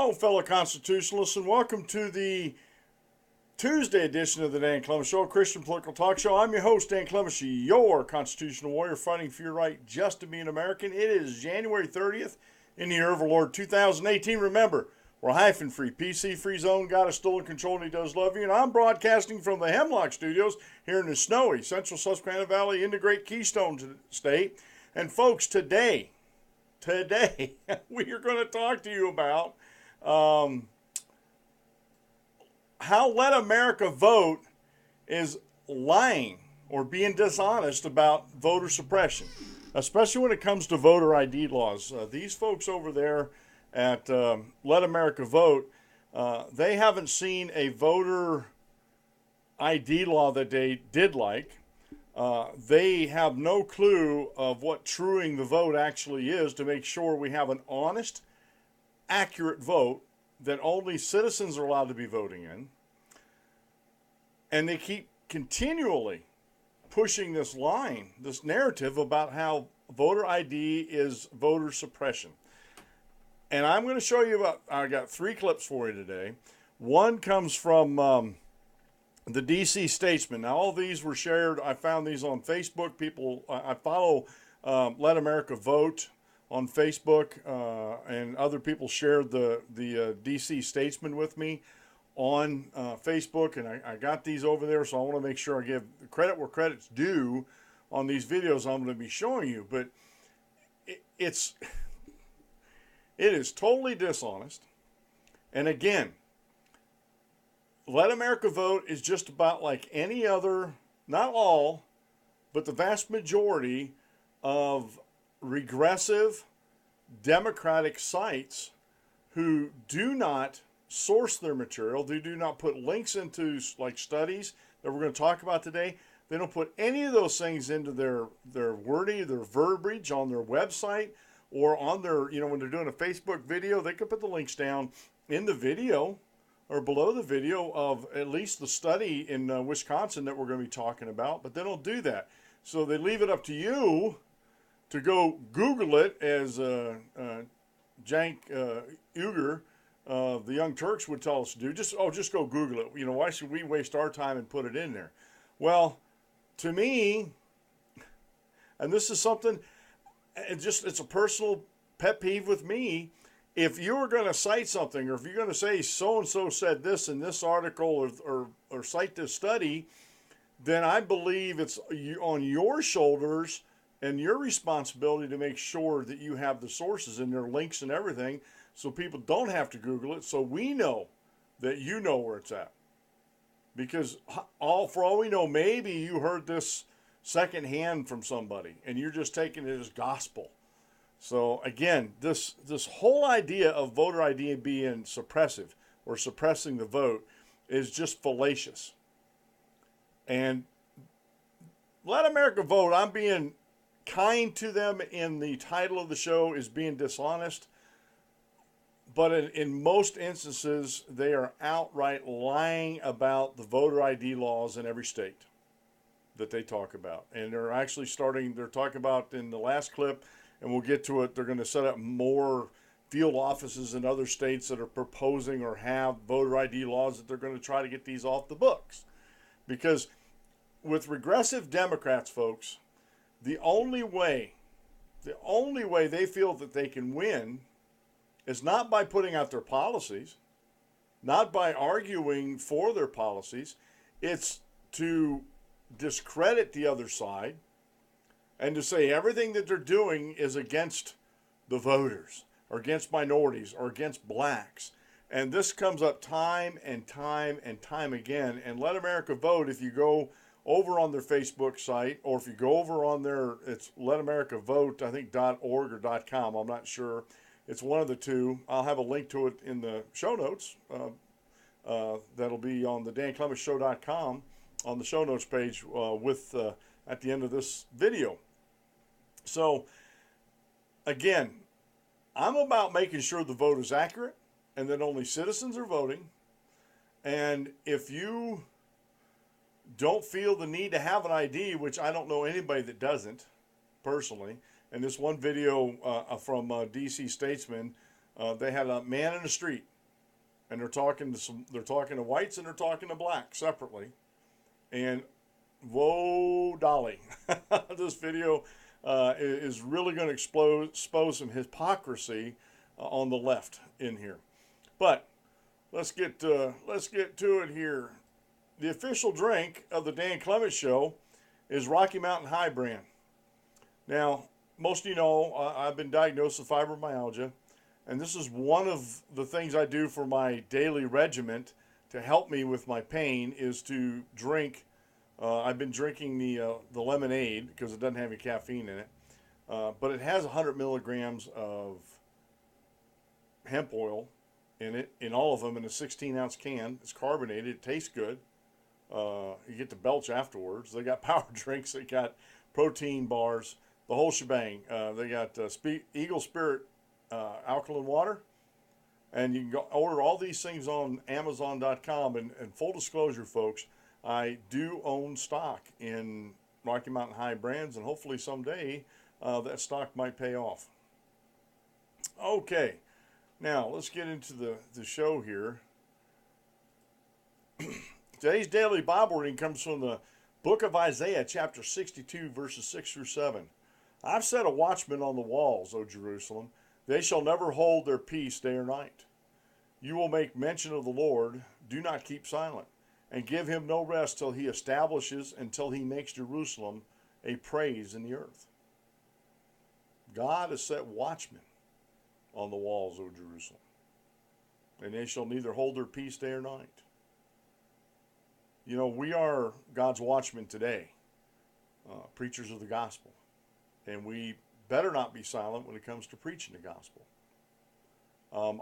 Hello, fellow constitutionalists, and welcome to the Tuesday edition of the Dan Clements Show, a Christian political talk show. I'm your host, Dan Clements, your constitutional warrior fighting for your right just to be an American. It is January 30th in the year of our Lord 2018. Remember, we're hyphen-free, PC-free zone. God has stolen control and he does love you. And I'm broadcasting from the Hemlock Studios here in the snowy central Susquehanna Valley in the great Keystone State. And folks, today, we are going to talk to you about how Let America Vote is lying or being dishonest about voter suppression, especially when it comes to voter ID laws. These folks over there at Let America Vote, they haven't seen a voter ID law that they did like. They have no clue of what truing the vote actually is to make sure we have an honest, accurate vote that only citizens are allowed to be voting in. And they keep continually pushing this line, this narrative about how voter ID is voter suppression. And I'm going to show you I got 3 clips for you today. One comes from the DC Statesman. Now, all these were shared. I found these on Facebook. I follow Let America Vote on Facebook, and other people shared the DC Statesman with me on Facebook, and I got these over there, so I want to make sure I give credit where credit's due on these videos I'm going to be showing you. But it is totally dishonest. And again, Let America Vote is just about like any other, not all, but the vast majority of regressive Democratic sites who do not source their material. They do not put links into like studies that we're going to talk about today. They don't put any of those things into their wording, their verbiage on their website or on their, when they're doing a Facebook video, they can put the links down in the video or below the video of at least the study in Wisconsin that we're going to be talking about, but they don't do that. So they leave it up to you to go Google it, as Jank Uger, the Young Turks would tell us to do. Just go Google it. Why should we waste our time and put it in there? Well, to me, and this is something, it's a personal pet peeve with me. If you're going to cite something, or if you're going to say so-and-so said this in this article or cite this study, then I believe it's on your shoulders and your responsibility to make sure that you have the sources and their links and everything so people don't have to Google it, so we know that you know where it's at. Because for all we know, maybe you heard this secondhand from somebody and you're just taking it as gospel. So again, this whole idea of voter ID being suppressive or suppressing the vote is just fallacious. And Let America Vote, I'm being kind to them in the title of the show, is being dishonest. But in most instances, they are outright lying about the voter ID laws in every state that they talk about. And they're actually they're talking about in the last clip, and we'll get to it, they're going to set up more field offices in other states that are proposing or have voter ID laws that they're going to try to get these off the books. Because with regressive Democrats, folks, the only way they feel that they can win is not by putting out their policies, not by arguing for their policies. It's to discredit the other side and to say everything that they're doing is against the voters or against minorities or against blacks. And this comes up time and time and time again. And Let America Vote, if you go over on their Facebook site, or if you go over on it's Let America Vote, I think .org or .com, I'm not sure. It's one of the two. I'll have a link to it in the show notes. That'll be on the DanClementsShow.com on the show notes page at the end of this video. So, again, I'm about making sure the vote is accurate and that only citizens are voting. And if you don't feel the need to have an ID, which I don't know anybody that doesn't, personally. And this one video from DC Statesman, they had a man in the street and they're talking to whites and they're talking to blacks separately. And whoa, Dolly, this video is really going to expose some hypocrisy on the left in here. But let's get to it here. The official drink of the Dan Clements Show is Rocky Mountain High brand. Now, most of you know I've been diagnosed with fibromyalgia, and this is one of the things I do for my daily regiment to help me with my pain is to drink. I've been drinking the lemonade because it doesn't have any caffeine in it, but it has 100 milligrams of hemp oil in it, in all of them, in a 16-ounce can. It's carbonated. It tastes good. You get to belch afterwards. They got power drinks. They got protein bars, the whole shebang. They got Eagle Spirit alkaline water, and you can order all these things on Amazon.com. And full disclosure, folks, I do own stock in Rocky Mountain High brands, and hopefully someday that stock might pay off. Okay, now let's get into the show here. Today's daily Bible reading comes from the book of Isaiah, chapter 62, verses 6 through 7. I've set a watchman on the walls, O Jerusalem. They shall never hold their peace day or night. You will make mention of the Lord. Do not keep silent, and give him no rest till he establishes, until he makes Jerusalem a praise in the earth. God has set watchmen on the walls, O Jerusalem, and they shall neither hold their peace day or night. You know, we are God's watchmen today, preachers of the gospel, and we better not be silent when it comes to preaching the gospel.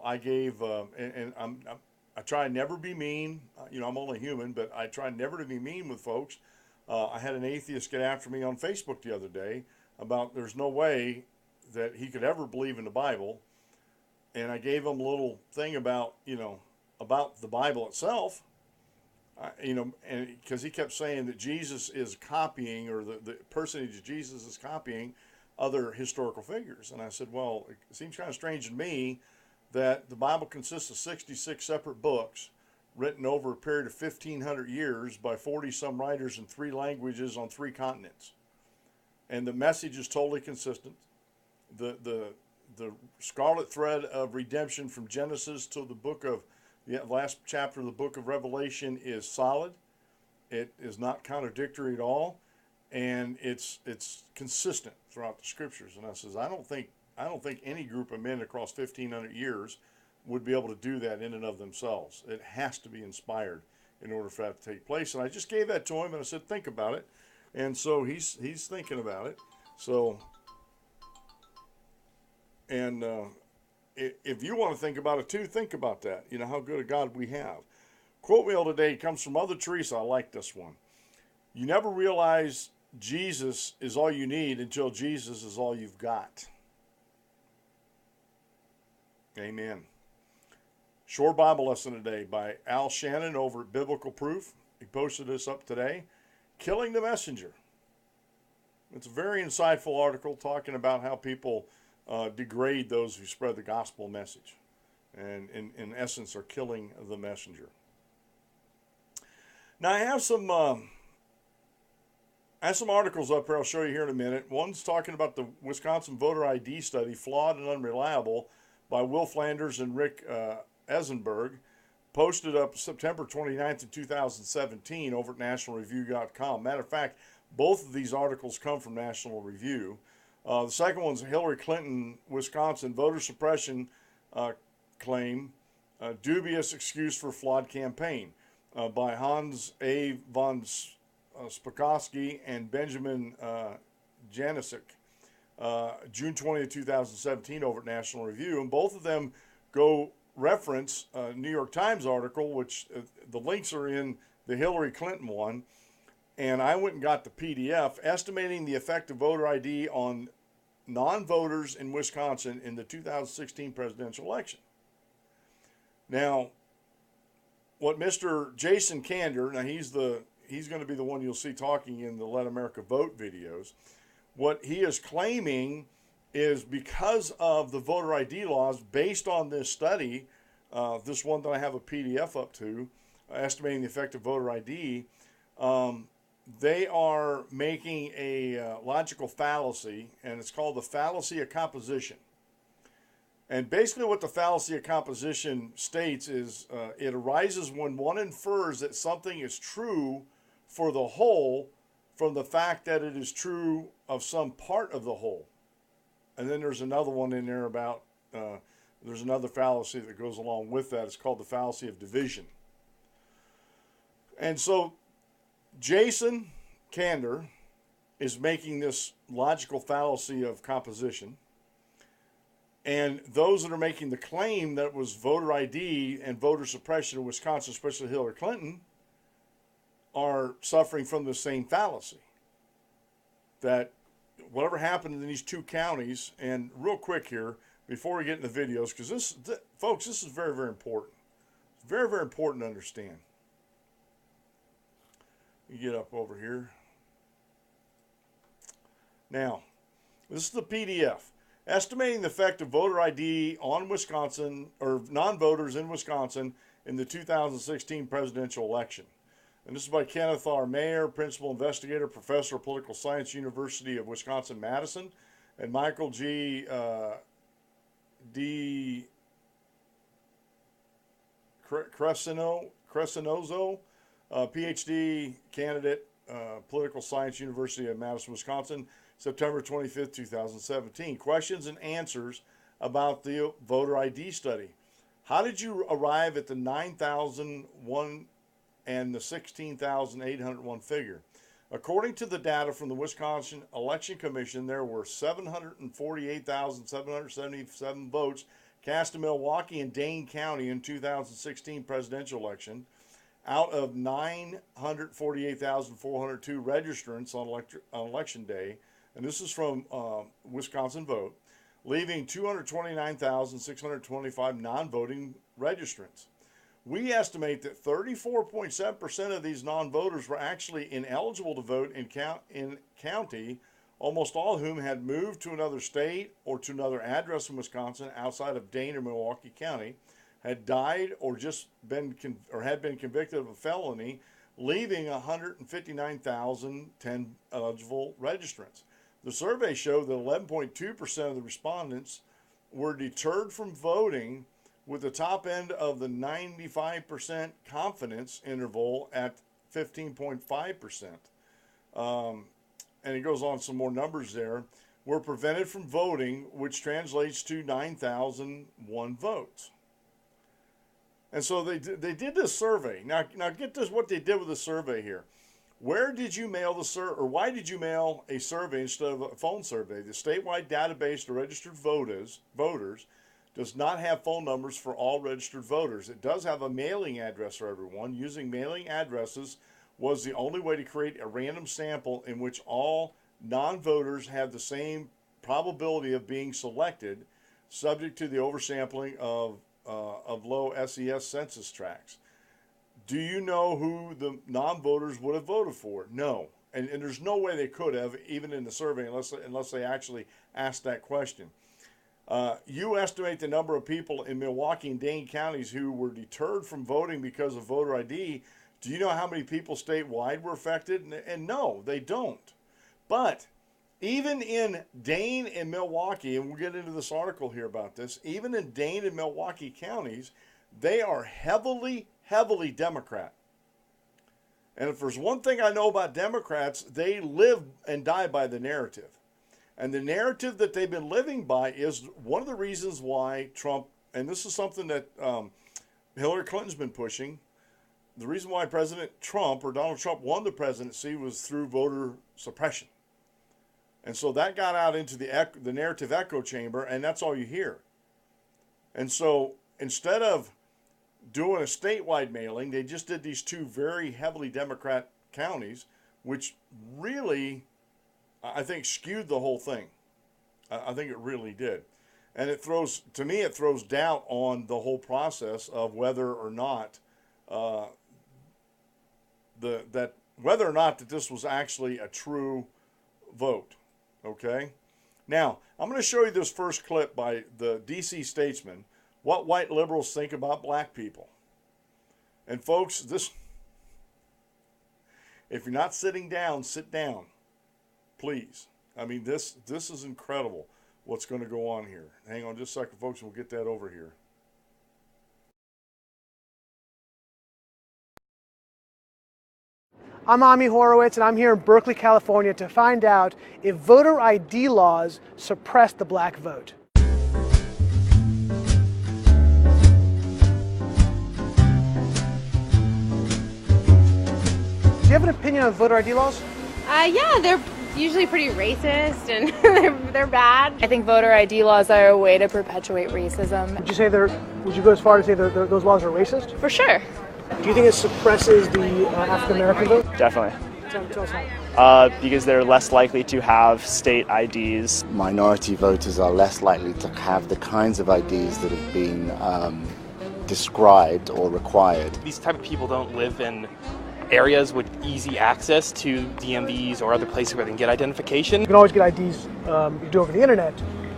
I try never be mean. You know, I'm only human, but I try never to be mean with folks. I had an atheist get after me on Facebook the other day about there's no way that he could ever believe in the Bible, and I gave him a little thing about the Bible itself. And because he kept saying that Jesus is copying, or the personage of Jesus is copying other historical figures. And I said, well, it seems kind of strange to me that the Bible consists of 66 separate books written over a period of 1,500 years by 40-some writers in 3 languages on 3 continents. And the message is totally consistent. The scarlet thread of redemption from Genesis to the last chapter of the book of Revelation is solid. It is not contradictory at all, and it's consistent throughout the scriptures. And I says, I don't think any group of men across 1,500 years would be able to do that in and of themselves. It has to be inspired in order for that to take place. And I just gave that to him, and I said, think about it. And so he's thinking about it. So, and if you want to think about it too, think about that. You know, how good a God we have. Quote wheel today comes from Mother Teresa. I like this one. You never realize Jesus is all you need until Jesus is all you've got. Amen. Short Bible lesson today by Al Shannon over at Biblical Proof. He posted this up today. Killing the Messenger. It's a very insightful article talking about how people degrade those who spread the gospel message, and in essence are killing the messenger. Now I have some articles up here I'll show you here in a minute. One's talking about the Wisconsin voter ID study, Flawed and Unreliable, by Will Flanders and Rick Eisenberg, posted up September 29th of 2017 over at nationalreview.com. Matter of fact, both of these articles come from National Review. The second one's Hillary Clinton, Wisconsin voter suppression claim, dubious excuse for flawed campaign, by Hans A. von Spakovsky and Benjamin Janicek, June 20th, 2017 over at National Review. And both of them go reference a New York Times article, which the links are in the Hillary Clinton one. And I went and got the PDF, estimating the effect of voter ID on non-voters in Wisconsin in the 2016 presidential election. Now, what Mr. Jason Kander, now he's going to be the one you'll see talking in the Let America Vote videos. What he is claiming is because of the voter ID laws based on this study this one that I have a PDF up to, estimating the effect of voter ID, they are making a logical fallacy, and it's called the fallacy of composition. And basically what the fallacy of composition states is it arises when one infers that something is true for the whole from the fact that it is true of some part of the whole. And then there's another one in there about, there's another fallacy that goes along with that. It's called the fallacy of division. And so Jason Kander is making this logical fallacy of composition. And those that are making the claim that it was voter ID and voter suppression in Wisconsin, especially Hillary Clinton, are suffering from the same fallacy. That whatever happened in these two counties, and real quick here, before we get into videos, because folks, this is very, very important. It's very, very important to understand. You get up over here. Now, this is the PDF. Estimating the effect of voter ID on Wisconsin, or non-voters in Wisconsin, in the 2016 presidential election. And this is by Kenneth R. Mayer, Principal Investigator, Professor of Political Science, University of Wisconsin-Madison, and Michael G. D. Crescenozo, PhD candidate, Political Science, University of Madison, Wisconsin, September 25th, 2017. Questions and answers about the voter ID study. How did you arrive at the 9,001 and the 16,801 figure? According to the data from the Wisconsin Election Commission, there were 748,777 votes cast in Milwaukee and Dane County in 2016 presidential election, out of 948,402 registrants on election day, and this is from Wisconsin Vote, leaving 229,625 non-voting registrants. We estimate that 34.7% of these non-voters were actually ineligible to vote in county, almost all of whom had moved to another state or to another address in Wisconsin outside of Dane or Milwaukee County, had died or just been had been convicted of a felony, leaving 159,010 eligible registrants. The survey showed that 11.2% of the respondents were deterred from voting, with the top end of the 95% confidence interval at 15.5%. And it goes on some more numbers there. Were prevented from voting, which translates to 9,001 votes. And so they did this survey. Now get this, what they did with the survey here. Where did you mail the survey, or why did you mail a survey instead of a phone survey? The statewide database of registered voters does not have phone numbers for all registered voters. It does have a mailing address for everyone. Using mailing addresses was the only way to create a random sample in which all non-voters have the same probability of being selected, subject to the oversampling of low SES census tracts. Do you know who the non-voters would have voted for? No. And there's no way they could have, even in the survey, unless they actually asked that question. You estimate the number of people in Milwaukee and Dane counties who were deterred from voting because of voter ID. Do you know how many people statewide were affected? And no, they don't. But even in Dane and Milwaukee, and we'll get into this article here about this, even in Dane and Milwaukee counties, they are heavily Democrat. And if there's one thing I know about Democrats, they live and die by the narrative. And the narrative that they've been living by is one of the reasons why Trump, and this is something that Hillary Clinton's been pushing, the reason why President Trump, or Donald Trump, won the presidency was through voter suppression. And so that got out into the narrative echo chamber, and that's all you hear. And so instead of doing a statewide mailing, they just did these two very heavily Democrat counties, which really, I think, skewed the whole thing. I think it really did. And it throws doubt on the whole process of whether or not that this was actually a true vote. Okay? Now, I'm going to show you this first clip by the DC Statesman, what white liberals think about black people. And folks, if you're not sitting down, sit down, please. I mean, this is incredible what's going to go on here. Hang on just a second, folks, and we'll get that over here. I'm Ami Horowitz, and I'm here in Berkeley, California to find out if voter ID laws suppress the black vote. Do you have an opinion on voter ID laws? Yeah, they're usually pretty racist and they're bad. I think voter ID laws are a way to perpetuate racism. Would you go as far as say those laws are racist? For sure. Do you think it suppresses the African American vote? Definitely. Tell us how. Because they're less likely to have state IDs. Minority voters are less likely to have the kinds of IDs that have been described or required. These type of people don't live in areas with easy access to DMVs or other places where they can get identification. You can always get IDs you do over the internet.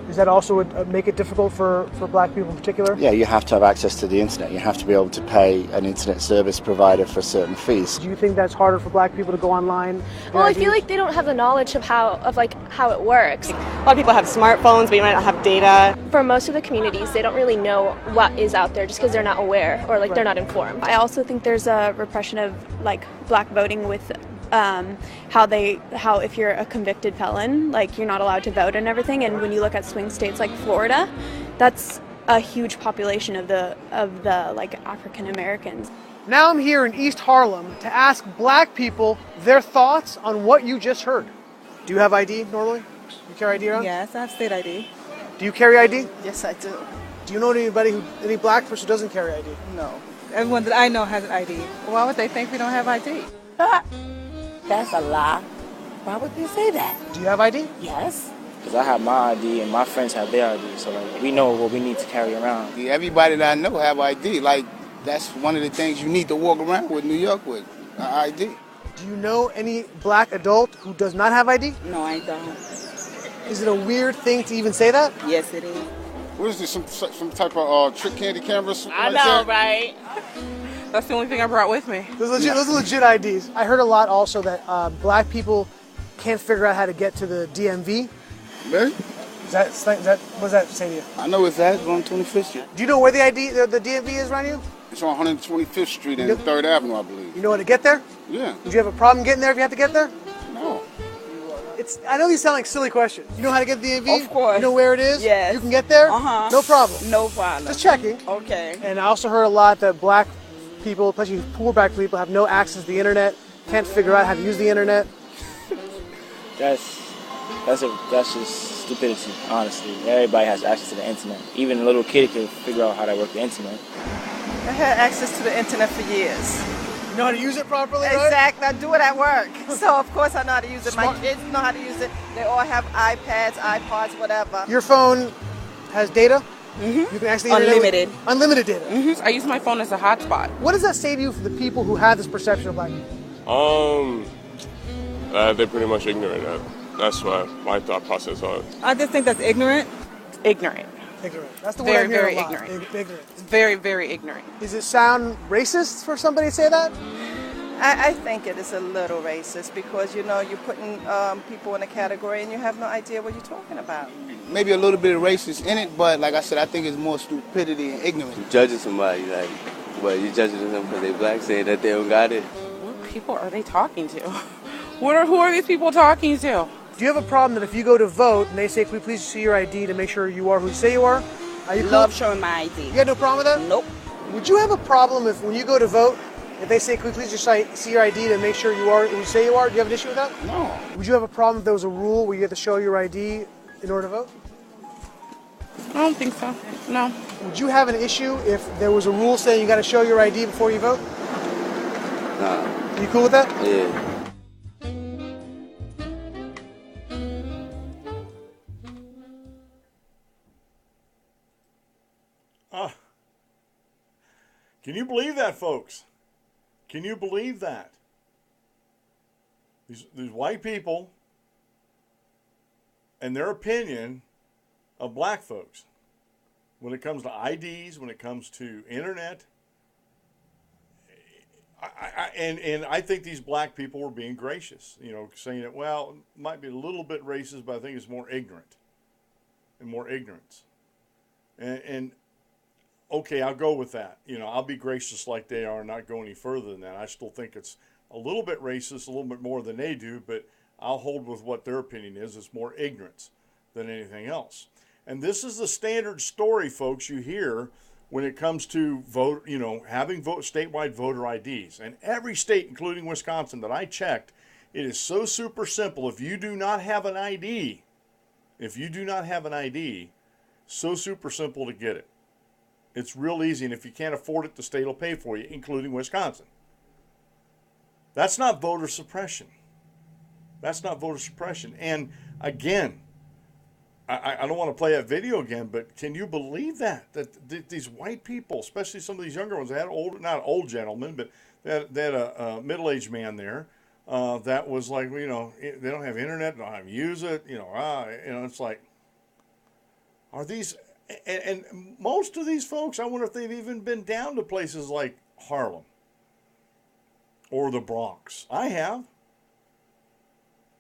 Does that also make it difficult for black people in particular? Yeah, you have to have access to the internet. You have to be able to pay an internet service provider for certain fees. Do you think that's harder for black people to go online? Well, I feel like they don't have the knowledge of how it works. A lot of people have smartphones, but you might not have data. For most of the communities, they don't really know what is out there just because they're not aware or they're not informed. I also think there's a repression of black voting with how if you're a convicted felon, you're not allowed to vote and everything. And when you look at swing states like Florida, that's a huge population of the African Americans. Now I'm here in East Harlem to ask black people their thoughts on what you just heard. Do you have ID normally? You carry ID around? Yes, I have state ID. Do you carry ID? Yes, I do. Do you know any black person who doesn't carry ID? No. Everyone that I know has an ID. Why would they think we don't have ID? That's a lie. Why would they say that? Do you have ID? Yes. Because I have my ID and my friends have their ID, so we know what we need to carry around. Everybody that I know have ID. That's one of the things you need to walk around with New York with, ID. Do you know any black adult who does not have ID? No, I don't. Is it a weird thing to even say that? Yes, it is. What is this, some type of trick candy camera? I know, right? That's the only thing I brought with me. Those are legit IDs. I heard a lot also that black people can't figure out how to get to the DMV. Really? What does that say to you? I know it's that, on 25th Street. Do you know where the DMV is around you? It's on 125th Street and 3rd Avenue, I believe. You know how to get there? Yeah. Would you have a problem getting there if you had to get there? No. I know these sound like silly questions. You know how to get to the DMV? Of course. You know where it is? Yes. You can get there? Uh-huh. No problem. No problem. Just checking. Okay. And I also heard a lot that black people, especially poor black people, have no access to the internet, can't figure out how to use the internet. That's just stupidity, honestly. Everybody has access to the internet. Even a little kid can figure out how to work the internet. I had access to the internet for years. You know how to use it properly, right? Exactly. I do it at work. So, of course, I know how to use it. My kids know how to use it. They all have iPads, iPods, whatever. Your phone has data? Mm-hmm. You can actually unlimited. Unlimited data. Mm-hmm. I use my phone as a hotspot. What does that say to you for the people who have this perception of black people? They're pretty much ignorant. That's what my thought process was. I just think that's ignorant. Ignorant. Ignorant. That's the word I hear a lot. Ignorant. Very, very ignorant. Does it sound racist for somebody to say that? I think it is a little racist because, you're putting people in a category and you have no idea what you're talking about. Maybe a little bit of racist in it, but like I said, I think it's more stupidity and ignorance. You're judging somebody, you judging them because they black, saying that they don't got it. What people are they talking to? Who are these people talking to? Do you have a problem that if you go to vote and they say, "Can we please see your ID to make sure you are who you say you are"? Are you love showing my ID. You got no problem with that? Nope. Would you have a problem if when you go to vote, if they say, "Can we please just see your ID to make sure you are who you say you are"? Do you have an issue with that? No. Would you have a problem if there was a rule where you had to show your ID in order to vote? I don't think so. No. Would you have an issue if there was a rule saying you got to show your ID before you vote? Nah. You cool with that? Yeah. Can you believe that, folks? Can you believe that? These white people and their opinion of black folks. when it comes to IDs, when it comes to internet. And I think these black people were being gracious, saying that, well, it might be a little bit racist, but I think it's more ignorant and more ignorance. And okay, I'll go with that. I'll be gracious like they are and not go any further than that. I still think it's a little bit racist, a little bit more than they do, but I'll hold with what their opinion is. It's more ignorance than anything else. And this is the standard story, folks, you hear when it comes to vote, having statewide voter IDs. And every state, including Wisconsin, that I checked, it is so super simple. If you do not have an ID, so super simple to get it. It's real easy, and if you can't afford it, the state will pay for you, including Wisconsin. That's not voter suppression. And again, I don't want to play that video again, but can you believe that these white people, especially some of these younger ones, they had not old gentlemen, but they had a middle-aged man there that was like, they don't have internet, they don't have to use it, it's like, are these, and most of these folks, I wonder if they've even been down to places like Harlem or the Bronx. I have.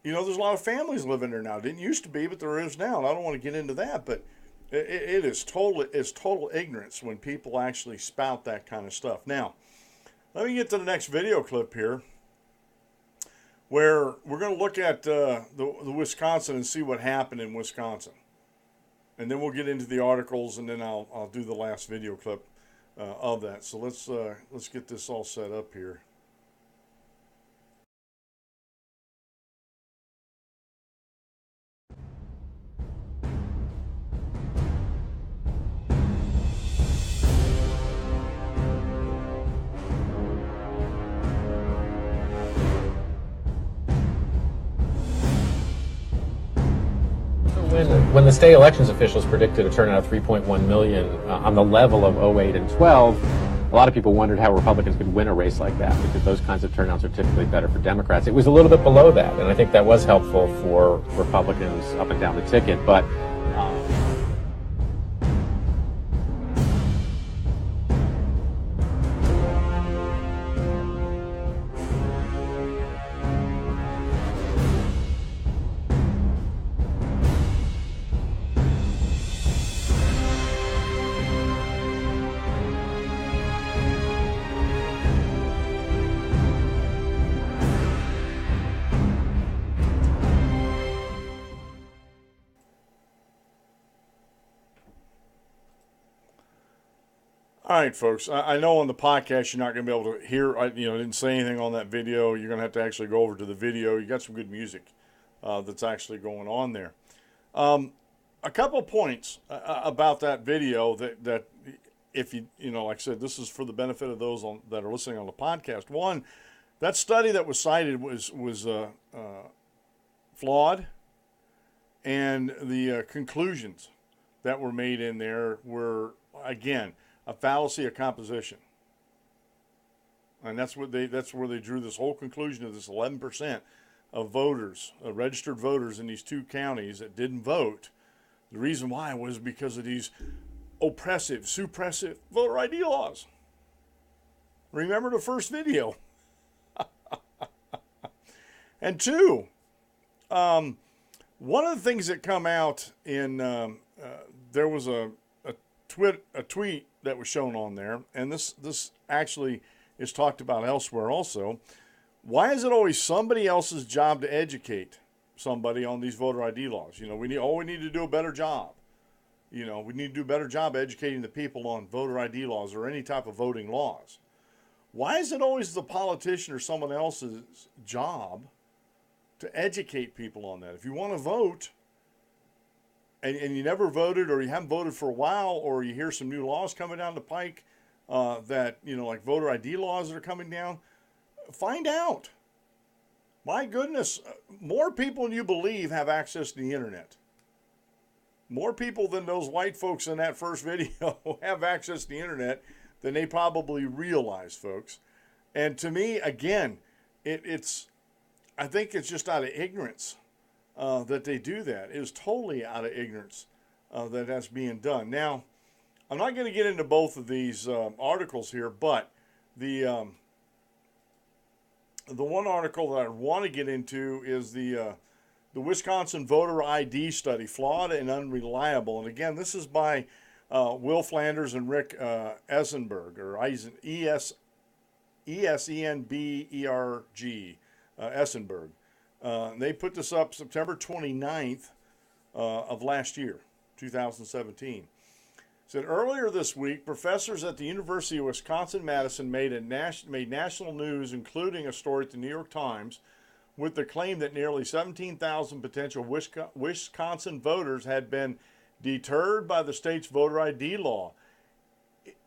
There's a lot of families living there now. It didn't used to be, but there is now. And I don't want to get into that, but it's total ignorance when people actually spout that kind of stuff. Now, let me get to the next video clip here, where we're going to look at the Wisconsin and see what happened in Wisconsin. And then we'll get into the articles, and then I'll do the last video clip of that. So let's get this all set up here. When the state elections officials predicted a turnout of 3.1 million on the level of 08 and 12, a lot of people wondered how Republicans could win a race like that, because those kinds of turnouts are typically better for Democrats. It was a little bit below that, and I think that was helpful for Republicans up and down the ticket. But All right, folks. I know on the podcast you're not going to be able to hear. I didn't say anything on that video. You're going to have to actually go over to the video. You got some good music that's actually going on there. A couple of points about that video that if you like I said, this is for the benefit of those that are listening on the podcast. One, that study that was cited was flawed, and the conclusions that were made in there were, again, a fallacy of composition. And that's where they drew this whole conclusion of this 11% of voters, registered voters in these two counties that didn't vote. The reason why was because of these oppressive, suppressive voter ID laws. Remember the first video. And two, one of the things that come out in, there was a tweet that was shown on there, and this actually is talked about elsewhere also. Why is it always somebody else's job to educate somebody on these voter ID laws? We need to do a better job. We need to do a better job educating the people on voter ID laws or any type of voting laws. Why is it always the politician or someone else's job to educate people on that? If you want to vote, and you never voted, or you haven't voted for a while, or you hear some new laws coming down the pike that, like voter ID laws that are coming down, find out. My goodness, more people than you believe have access to the internet. More people than those white folks in that first video have access to the internet than they probably realize, folks. And to me, again, I think it's just out of ignorance that they do that. It is totally out of ignorance that that's being done. Now, I'm not going to get into both of these articles here, but the one article that I want to get into is the Wisconsin voter ID study, flawed and unreliable. And again, this is by Will Flanders and Rick Eisenberg, or Esenberg, Essenberg. They put this up September 29th of last year, 2017. Said earlier this week, professors at the University of Wisconsin-Madison made national news, including a story at the New York Times, with the claim that nearly 17,000 potential Wisconsin voters had been deterred by the state's voter ID law.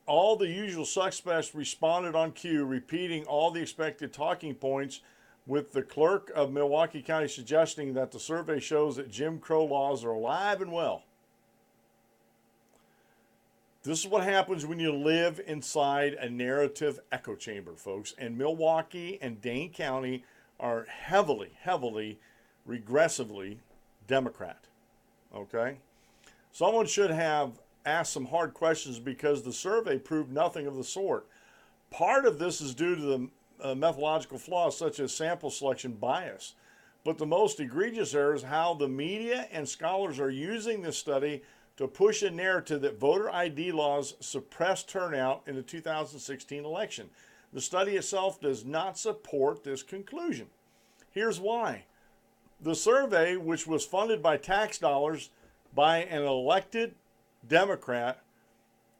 All the usual suspects responded on cue, repeating all the expected talking points, with the clerk of Milwaukee County suggesting that the survey shows that Jim Crow laws are alive and well. This is what happens when you live inside a narrative echo chamber, folks. And Milwaukee and Dane County are heavily, regressively Democrat. Okay? Someone should have asked some hard questions because the survey proved nothing of the sort. Part of this is due to the methodological flaws such as sample selection bias. But the most egregious error is how the media and scholars are using this study to push a narrative that voter ID laws suppressed turnout in the 2016 election. The study itself does not support this conclusion. Here's why. The survey, which was funded by tax dollars by an elected Democrat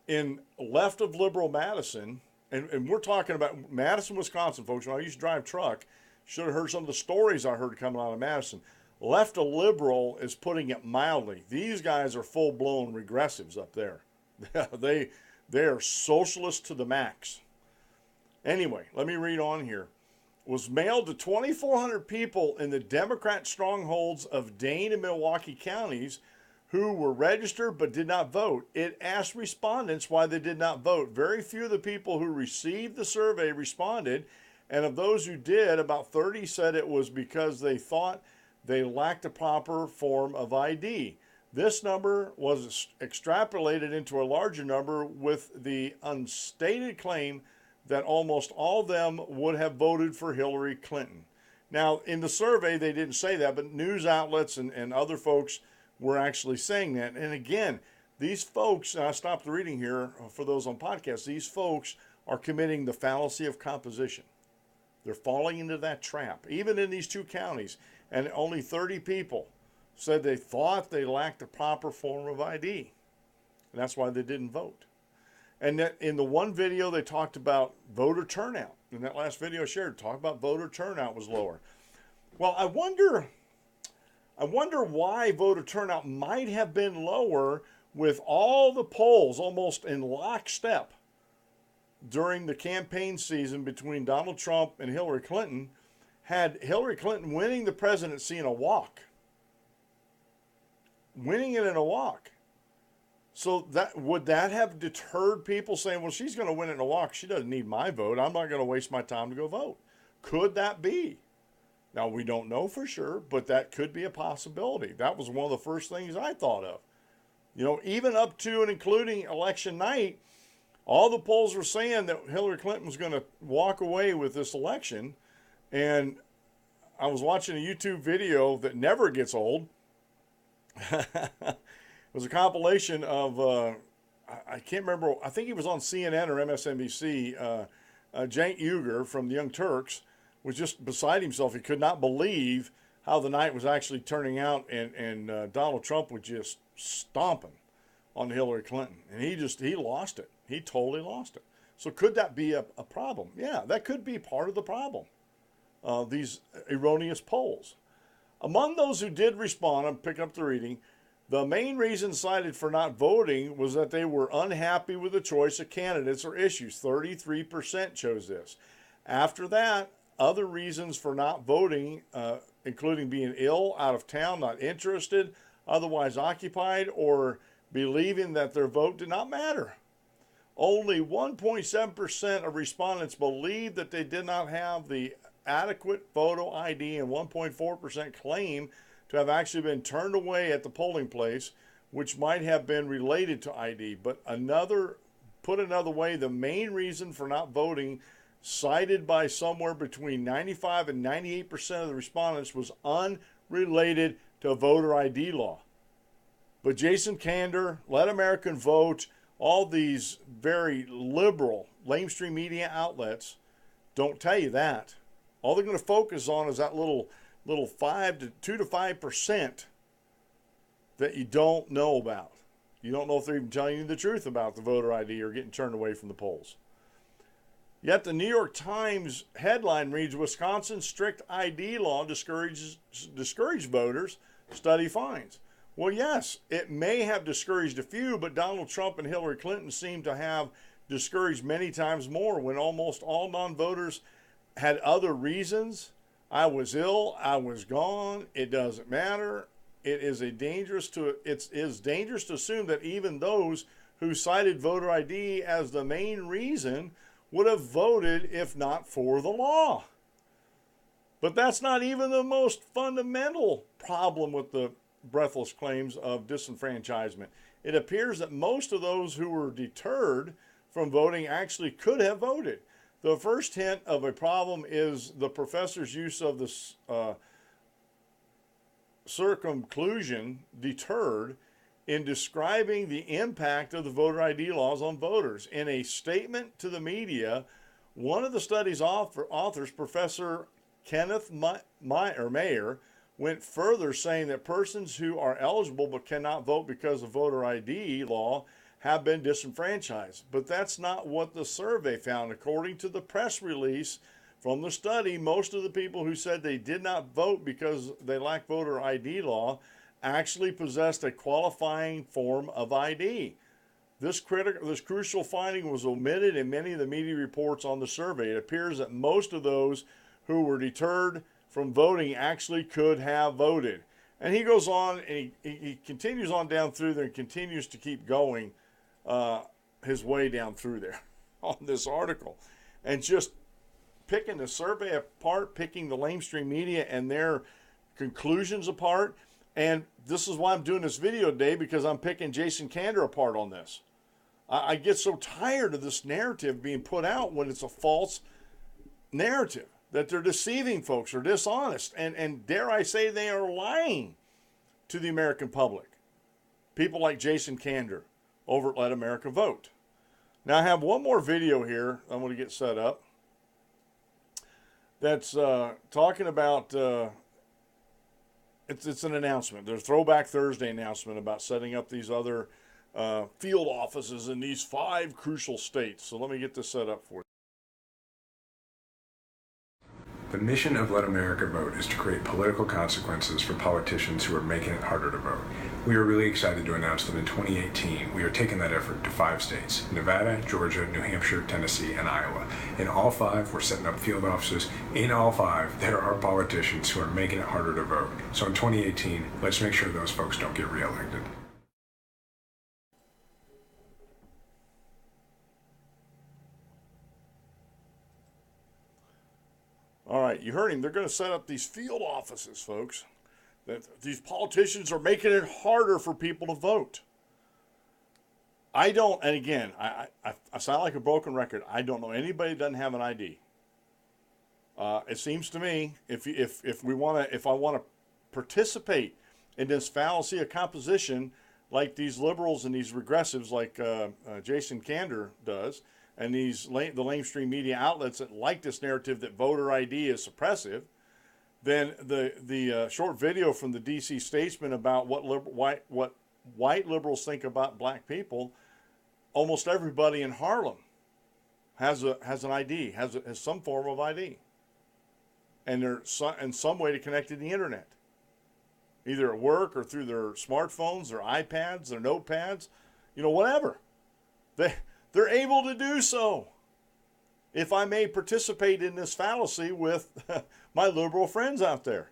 in left of liberal Madison, and we're talking about Madison, Wisconsin, folks. When I used to drive truck, should have heard some of the stories I heard coming out of Madison. Left of liberal is putting it mildly. These guys are full-blown regressives up there. They are socialists to the max. Anyway, let me read on here. Was mailed to 2,400 people in the Democrat strongholds of Dane and Milwaukee counties who were registered but did not vote. It asked respondents why they did not vote. Very few of the people who received the survey responded, and of those who did, about 30 said it was because they thought they lacked a proper form of ID. This number was extrapolated into a larger number with the unstated claim that almost all of them would have voted for Hillary Clinton. Now, in the survey, they didn't say that, but news outlets and other folks were actually saying that. And again, these folks, and I stopped the reading here for those on podcasts, these folks are committing the fallacy of composition. They're falling into that trap, even in these two counties. And only 30 people said they thought they lacked the proper form of ID. And that's why they didn't vote. And that in the one video, they talked about voter turnout. In that last video I shared, talk about voter turnout was lower. Well, I wonder why voter turnout might have been lower with all the polls almost in lockstep during the campaign season between Donald Trump and Hillary Clinton, had Hillary Clinton winning the presidency in a walk. Winning it in a walk. So would that have deterred people saying, well, she's going to win it in a walk. She doesn't need my vote. I'm not going to waste my time to go vote. Could that be? Now, we don't know for sure, but that could be a possibility. That was one of the first things I thought of. You know, even up to and including election night, all the polls were saying that Hillary Clinton was going to walk away with this election. And I was watching a YouTube video that never gets old. It was a compilation of, I can't remember, I think he was on CNN or MSNBC. Cenk Uygur from the Young Turks was just beside himself. He could not believe how the night was actually turning out, and Donald Trump was just stomping on Hillary Clinton. And he lost it. He totally lost it. So could that be a problem? Yeah, that could be part of the problem. These erroneous polls. Among those who did respond, I'm picking up the reading, the main reason cited for not voting was that they were unhappy with the choice of candidates or issues. 33% chose this. After that, other reasons for not voting, including being ill, out of town, not interested, otherwise occupied, or believing that their vote did not matter. Only 1.7% of respondents believed that they did not have the adequate photo ID, and 1.4% claim to have actually been turned away at the polling place, which might have been related to ID. But put another way, the main reason for not voting, cited by somewhere between 95 and 98% of the respondents, was unrelated to voter ID law. But Jason Kander, Let American Vote, all these very liberal, lamestream media outlets don't tell you that. All they're going to focus on is that little 2 to 5% that you don't know about. You don't know if they're even telling you the truth about the voter ID or getting turned away from the polls. Yet the New York Times headline reads, Wisconsin's strict ID law discouraged voters, study finds. Well, yes, it may have discouraged a few, but Donald Trump and Hillary Clinton seem to have discouraged many times more when almost all non-voters had other reasons. I was ill, I was gone, it doesn't matter. It is dangerous to assume that even those who cited voter ID as the main reason would have voted if not for the law. But that's not even the most fundamental problem with the breathless claims of disenfranchisement. It appears that most of those who were deterred from voting actually could have voted. The first hint of a problem is the professor's use of the circumclusion, deterred, in describing the impact of the voter ID laws on voters. In a statement to the media, one of the study's authors, Professor Kenneth Mayer, went further, saying that persons who are eligible but cannot vote because of voter ID law have been disenfranchised. But that's not what the survey found. According to the press release from the study, most of the people who said they did not vote because they lack voter ID law actually possessed a qualifying form of ID. This crucial finding was omitted in many of the media reports on the survey. It appears that most of those who were deterred from voting actually could have voted. And he goes on, and he continues on down through there and continues to keep going his way down through there on this article. And just picking the survey apart, picking the lamestream media and their conclusions apart. And this is why I'm doing this video today, because I'm picking Jason Kander apart on this. I get so tired of this narrative being put out when it's a false narrative, that they're deceiving folks or dishonest. And dare I say, they are lying to the American public. People like Jason Kander over at Let America Vote. Now I have one more video here I'm going to get set up that's talking about, it's an announcement. There's a Throwback Thursday announcement about setting up these other field offices in these 5 crucial states. So let me get this set up for you. The mission of Let America Vote is to create political consequences for politicians who are making it harder to vote. We are really excited to announce that in 2018, we are taking that effort to 5 states: Nevada, Georgia, New Hampshire, Tennessee, and Iowa. In all 5, we're setting up field offices. In all 5, there are politicians who are making it harder to vote. So in 2018, let's make sure those folks don't get reelected. All right, you heard him. They're going to set up these field offices, folks. That these politicians are making it harder for people to vote. I don't, and again, I sound like a broken record. I don't know anybody that doesn't have an ID. It seems to me, if I want to participate in this fallacy of composition, like these liberals and these regressives, like Jason Kander does, and the lamestream media outlets that like this narrative that voter ID is suppressive, then the short video from the D.C. Statesman about what white liberals think about black people, almost everybody in Harlem has an ID, has some form of ID, and they're in some way to connect to the internet, either at work or through their smartphones, their iPads, their notepads, whatever. They're able to do so. If I may participate in this fallacy with my liberal friends out there,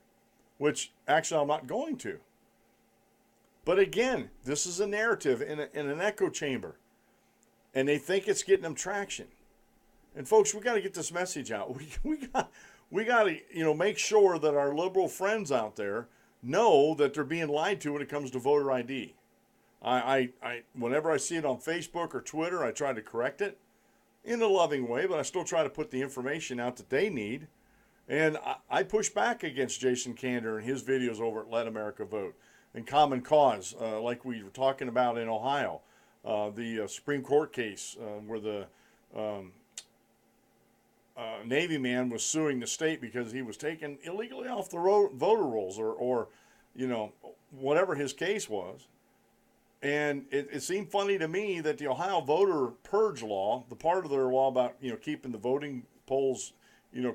which actually I'm not going to. But again, this is a narrative in an echo chamber, and they think it's getting them traction. And folks, we got to get this message out. We got to make sure that our liberal friends out there know that they're being lied to when it comes to voter ID. Whenever I see it on Facebook or Twitter, I try to correct it in a loving way, but I still try to put the information out that they need. And I push back against Jason Kander and his videos over at Let America Vote and Common Cause, like we were talking about in Ohio, the Supreme Court case where the Navy man was suing the state because he was taken illegally off the voter rolls or whatever his case was. And it seemed funny to me that the Ohio voter purge law, the part of their law about keeping the voting polls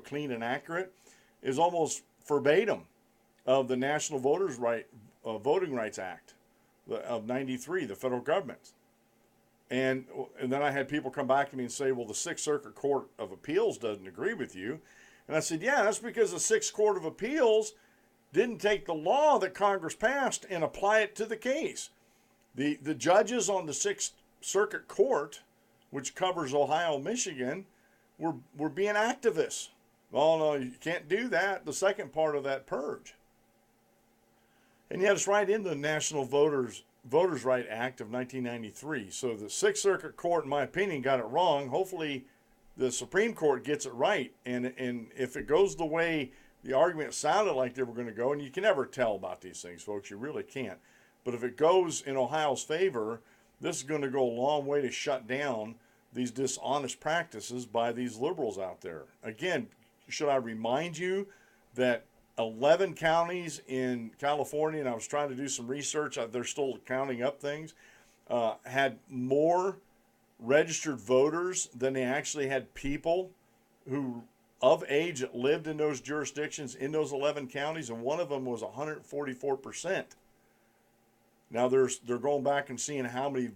clean and accurate, is almost verbatim of the National Voting Rights Act of '93, the federal government. And then I had people come back to me and say, well, the Sixth Circuit Court of Appeals doesn't agree with you. And I said, yeah, that's because the Sixth Court of Appeals didn't take the law that Congress passed and apply it to the case. The judges on the Sixth Circuit Court, which covers Ohio and Michigan, were being activists. Oh, no, you can't do that. The second part of that purge. And yet it's right in the National Voters Right Act of 1993. So the Sixth Circuit Court, in my opinion, got it wrong. Hopefully the Supreme Court gets it right. And if it goes the way the argument sounded like they were going to go, and you can never tell about these things, folks, you really can't. But if it goes in Ohio's favor, this is going to go a long way to shut down these dishonest practices by these liberals out there. Again, should I remind you that 11 counties in California, and I was trying to do some research, they're still counting up things, had more registered voters than they actually had people who of age that lived in those jurisdictions in those 11 counties, and one of them was 144%. Now they're going back and seeing how many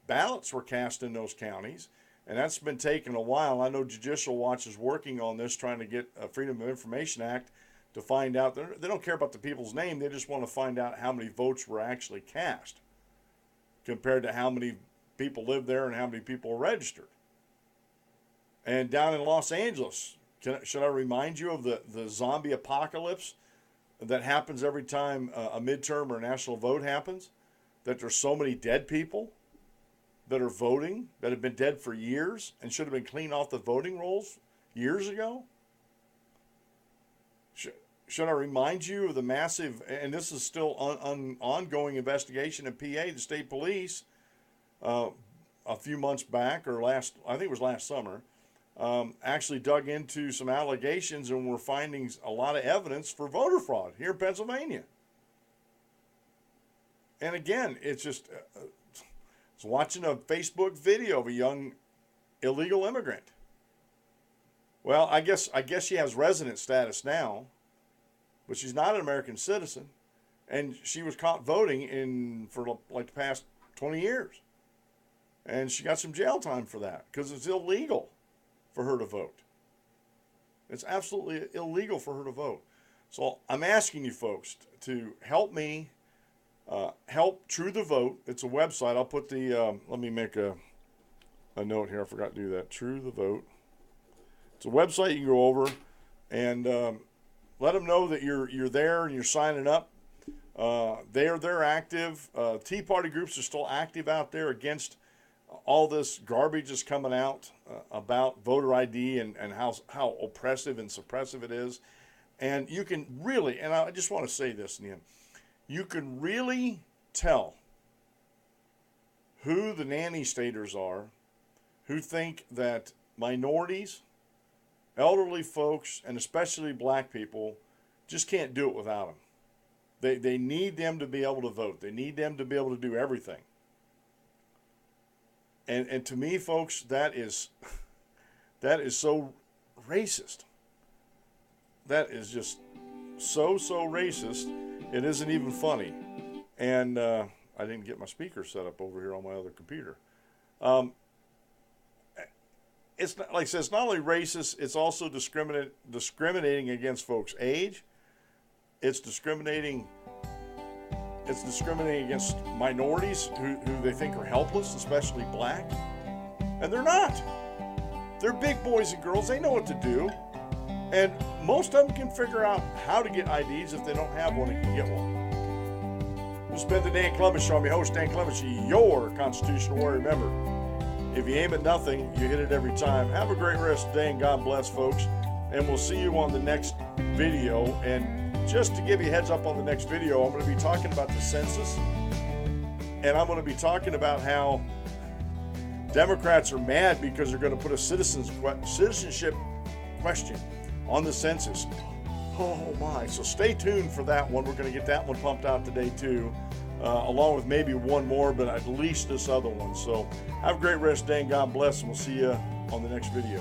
ballots were cast in those counties, and that's been taking a while. I know Judicial Watch is working on this, trying to get a Freedom of Information Act to find out. They don't care about the people's name. They just want to find out how many votes were actually cast compared to how many people live there and how many people are registered. And down in Los Angeles, should I remind you of the zombie apocalypse that happens every time a midterm or a national vote happens? That there's so many dead people that are voting that have been dead for years and should have been cleaned off the voting rolls years ago? Should I remind you of the massive, and this is still ongoing investigation in PA, the state police, a few months back, or I think it was last summer, actually dug into some allegations and were finding a lot of evidence for voter fraud here in Pennsylvania. And again, it's just, I was watching a Facebook video of a young illegal immigrant. Well, I guess she has resident status now, but she's not an American citizen, and she was caught voting for like the past 20 years. And she got some jail time for that because it's illegal for her to vote. It's absolutely illegal for her to vote. So I'm asking you folks to help me help True the Vote. It's a website. I'll put the, let me make a note here. I forgot to do that. True the Vote. It's a website you can go over and let them know that you're there and you're signing up. They're active. Tea Party groups are still active out there against all this garbage is coming out about voter ID and how oppressive and suppressive it is. And you can really, and I just want to say this in the end, you can really tell who the nanny staters are, who think that minorities, elderly folks, and especially black people just can't do it without them. They need them to be able to vote. They need them to be able to do everything. And to me, folks, that is so racist. That is just so racist. It isn't even funny. And I didn't get my speaker set up over here on my other computer. It's not, like I said, it's not only racist, it's also discriminating against folks' age. It's discriminating against minorities who they think are helpless, especially black. And they're not. They're big boys and girls. They know what to do. And most of them can figure out how to get IDs if they don't have one and can get one. This has been the Dan Clements Show. I'm your host, Dan Clements, your constitutional warrior. Remember, if you aim at nothing, you hit it every time. Have a great rest of the day, and God bless, folks. And we'll see you on the next video. And just to give you a heads up on the next video, I'm going to be talking about the census. And I'm going to be talking about how Democrats are mad because they're going to put a citizenship question on the census. Oh my, so stay tuned for that one. We're going to get that one pumped out today too, along with maybe one more, but at least this other one. So have a great rest of the day, and God bless, and we'll see you on the next video.